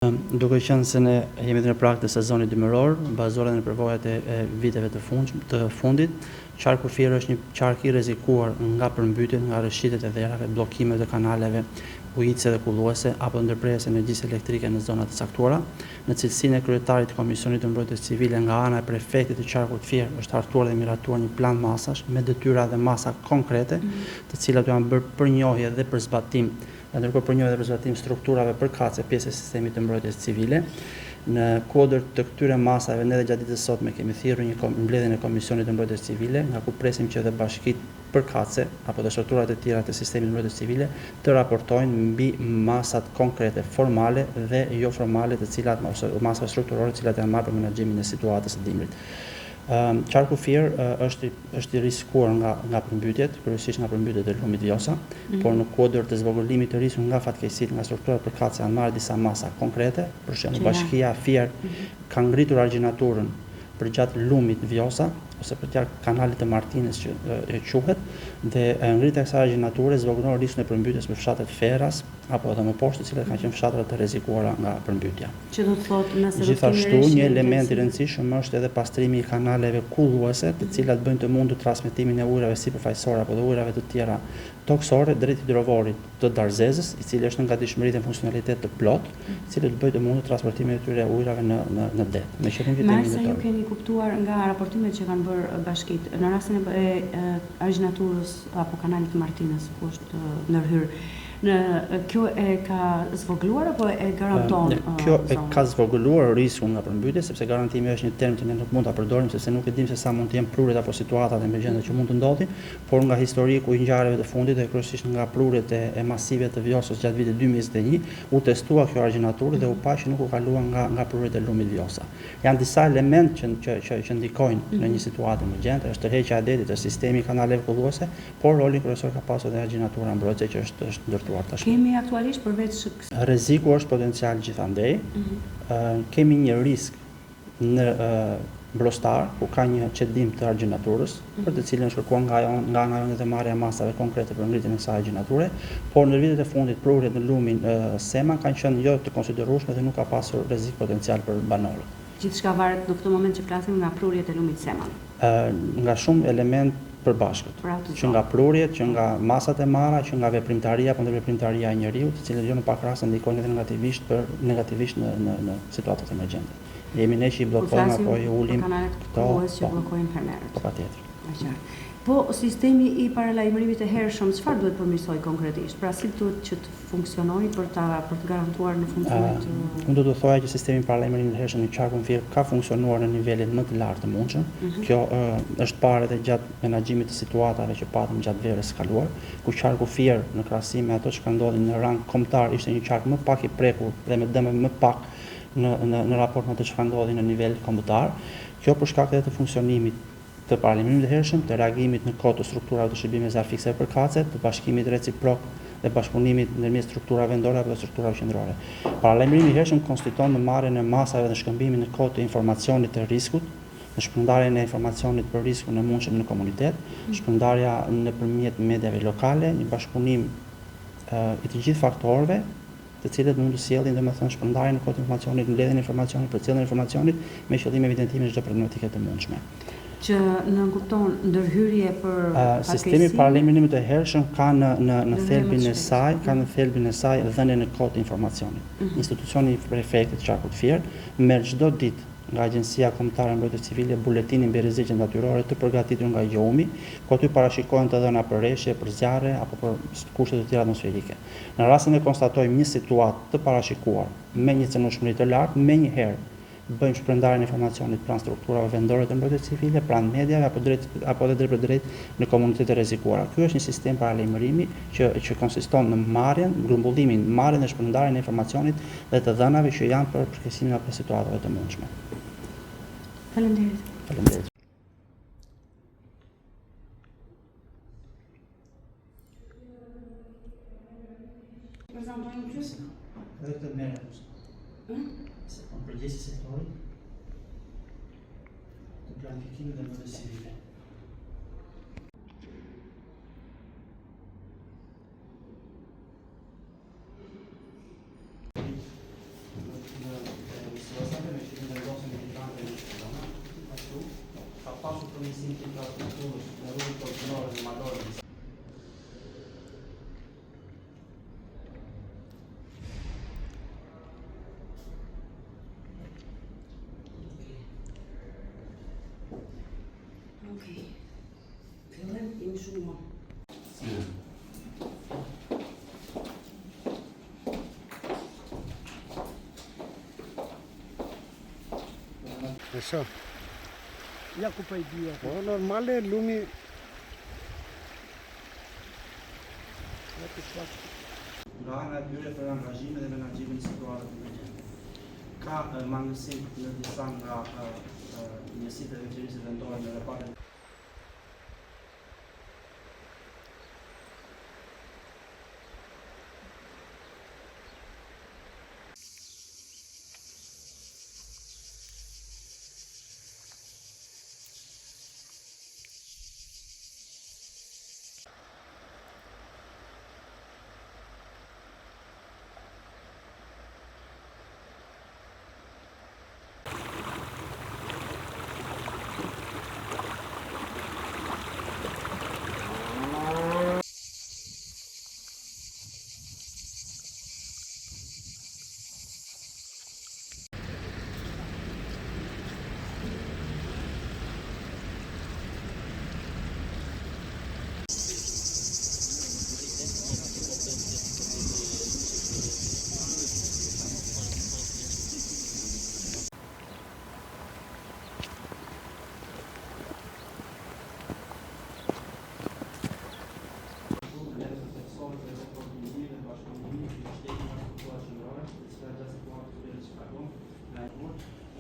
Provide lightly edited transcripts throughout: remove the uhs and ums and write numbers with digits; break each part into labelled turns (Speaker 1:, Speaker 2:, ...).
Speaker 1: Duke qenë se ne jemi në prag të sezonit dimëror, bazuar në përvojat e viteve të fundit, qarku Fier është një qark i rrezikuar nga përmbytjet, nga rrëshqitet e dherave, bllokimet e kanaleve ujitëse dhe kulluese apo ndërprerjes energjisë elektrike në zonat e caktuara. Në cilësinë e kryetarit të Komisionit të Mbrojtjes Civile nga ana e prefektit të qarkut Fier është hartuar dhe miratuar një plan masash me detyra dhe masa konkrete, të cilat janë bërë përnjohje dhe për zbatim ndërkohë përnjohje dhe për zbatim strukturave përkatëse pjesë e sistemit të mbrojtjes civile. Në kuadër të këtyre masave, ne dhe gjatë ditës sotme kemi thirrur një mbledhjen e Komisionit të Mbrojtjes Civile, nga ku presim që dhe bashkitë përkatëse apo dhe strukturat e tjera të sistemit të mbrojtjes civile të raportojnë mbi masat konkrete formale dhe jo formale të cilat ose masa strukturore të cilat janë marrë për menaxhimin e situatës së dimrit. Qarku Fier është i rrezikuar nga përmbytjet, kryesisht nga përmbytjet e lumit Vjosa, por në kuadër të zvogëlimit të rrisur nga fatkeqësitë nga strukturat përkatëse janë marrë disa masa konkrete, për shembull Bashkia Fier ka ngritur argjinaturën përgjatë lumit Vjosa ose përgjatë kanalit të Martinës që e quhet, dhe ngritja e kësaj argjinature zvogëlon rrezikun e përmbytjes për fshatet Ferras apo edhe më poshtë, të cilat kanë qenë fshatra të rrezikuara nga përmbytja.
Speaker 2: Që do të thotë nëse
Speaker 1: gjithashtu një element i rëndësishëm është edhe pastrimi i kanaleve kulluese, të cilat bëjnë të mundur transmetimin e ujrave sipërfaqësore apo dhe ujrave të tjera toksore drejt hidrovorit të Darzezës, i cili është në gatishmëri dhe funksionalitet të plot, i cili do bëjë të mundur transportimin e këtyre ujrave në det. Me qëllim vitimin
Speaker 2: dhjetor. Ju keni kuptuar nga raportimet që kanë bërë bashkitë në rastin e argjinaturës apo kanalit të Martinës, ku është ndërhyrë, kjo e ka zvogëluar apo e garanton?
Speaker 1: Kjo e ka zvogëluar rrezikun nga përmbytje, sepse garantimi është një term që ne nuk mund ta përdorim sepse nuk e dim se sa mund të jenë prurjet apo situatat emergjente që mund të ndodhin, por nga historiku i ngjarjeve të fundit dhe kryesisht nga prurjet e masive të Vjosës gjatë vitit 2021, u testua kjo argjinaturë dhe u pa që nuk u kalua nga prurjet e lumit Vjosa. Janë disa elementë që ndikojnë në një situatë emergjente, është tërheqja e detit, është sistemi i kanaleve kulluese, por rolin kryesor ka pasur edhe argjinatura mbrojtëse që është ndërtuar.
Speaker 2: Kemi aktualisht përveç
Speaker 1: rreziku është potencial gjithandej. Kemi një risk në Brostar, ku ka një çedim të argjinaturës, për të cilën shkërkuan nga ana jonë dhe marrja masave konkrete për ngritjen e kësaj argjinature, por në vitet e fundit prurjet në lumin Sema kanë qenë jo të konsiderueshme dhe nuk ka pasur rrezik potencial për banorët.
Speaker 2: Gjithçka varet në këtë moment që flasim nga prurjet e lumit Sema.
Speaker 1: Nga shumë element përbashkët, që nga prurjet, që nga masat e marra, që nga veprimtaria apo ndërveprimtaria e njeriu, të cilët jo në pak raste ndikojnë edhe negativisht në situatat emergjente. Jemi ne që i bllokojmë apo i ulim
Speaker 2: këto që bllokojnë hermerët.
Speaker 1: Patjetër.
Speaker 2: Po sistemi i paralajmërimit të hershëm çfarë duhet përmirësoj konkretisht? Pra si duhet që të funksionojë për të garantuar në funksionim të...
Speaker 1: Unë do të thoja që sistemi i paralajmërimit të hershëm në qarkun Fier ka funksionuar në nivelin më të lartë të mundshëm. Kjo është parë edhe gjatë menaxhimit të situatave që patëm gjatë verës së kaluar, ku qarku Fier në krahasim me ato që ka ndodhur në rang kombëtar ishte një qark më pak i prekur dhe me dëme më pak në raport me ato që ka ndodhur në nivel kombëtar. Kjo për shkak të funksionimit të paralajmërimit të hershëm, të reagimit në kohë të strukturave të shërbimeve zarfikse përkatëse, të bashkimit reciprok dhe bashkëpunimit ndërmjet strukturave vendore apo strukturave qendrore. Paralajmërimi i hershëm konsiton në marrjen e masave dhe shkëmbimin në kohë të informacionit të rrezikut, në shpërndarjen e informacionit për rrezikun e mundshëm në komunitet, shpërndarja nëpërmjet mediave lokale, një bashkëpunim i të gjithë faktorëve, të cilët mund të sjellin domethënë shpërndarjen në kohë të informacionit, mbledhjen e informacionit, përcjelljen e informacionit me qëllim evidentimin e çdo problematike të mundshme.
Speaker 2: Që në kupton ndërhyrje për
Speaker 1: sistemi i paralajmërimit të hershëm ka në thelbin e saj dhënien e kohë të informacionit. Institucioni i prefektit të qarkut Fier merr çdo ditë nga Agjencia Kombëtare e Mbrojtjes Civile buletinin mbi rreziqet natyrore të përgatitur nga Gjoumi, ku aty parashikohen të dhëna për rreshje, për zjarre apo për kushte të tjera atmosferike. Në rastin e konstatojmë një situatë të parashikuar me një cënueshmëri të lartë, menjëherë bëjmë shpërndarjen e informacionit pranë strukturave vendore të mbrojtjes civile, pranë mediave apo edhe drejt për drejt në komunitete rrezikuara. Ky është një sistem paralajmërimi që konsiston në grumbullimin, marrjen dhe shpërndarjen e informacionit dhe të dhënave që janë për përkeqimin apo situatave të mundshme.
Speaker 2: Faleminderit. Prezantojmë gjysmë.
Speaker 1: Edhe këtë merret. Se po përgjegjësi sektorit të planifikimit dhe mbrojtjes civile. përmirësim të infrastrukturës në rrugët koordinore dhe malore.
Speaker 2: Okej. Fillim, jemi shumë.
Speaker 3: E shoh.
Speaker 4: Ja ku po I bie.
Speaker 3: Po normale lumi
Speaker 1: Nga ana e tyre për angazhimin dhe menaxhimin e situatës në gjendje. Ka mangësi në disa nga njësitë e qeverisë vendore në repartin.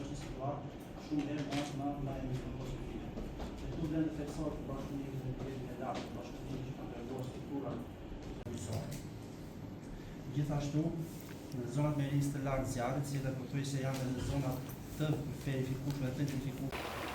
Speaker 1: Është një situatë shumë herë më ndaj mikroskopike. Këtu vlen të theksohet të bashkëpunimi dhe nivelin e lartë të bashkëpunimit që ka treguar struktura kryesore. Gjithashtu, në zonat me rizikë të lartë zjarrit, si dhe pothuajse janë edhe zonat të verifikueshme dhe të identifikueshme.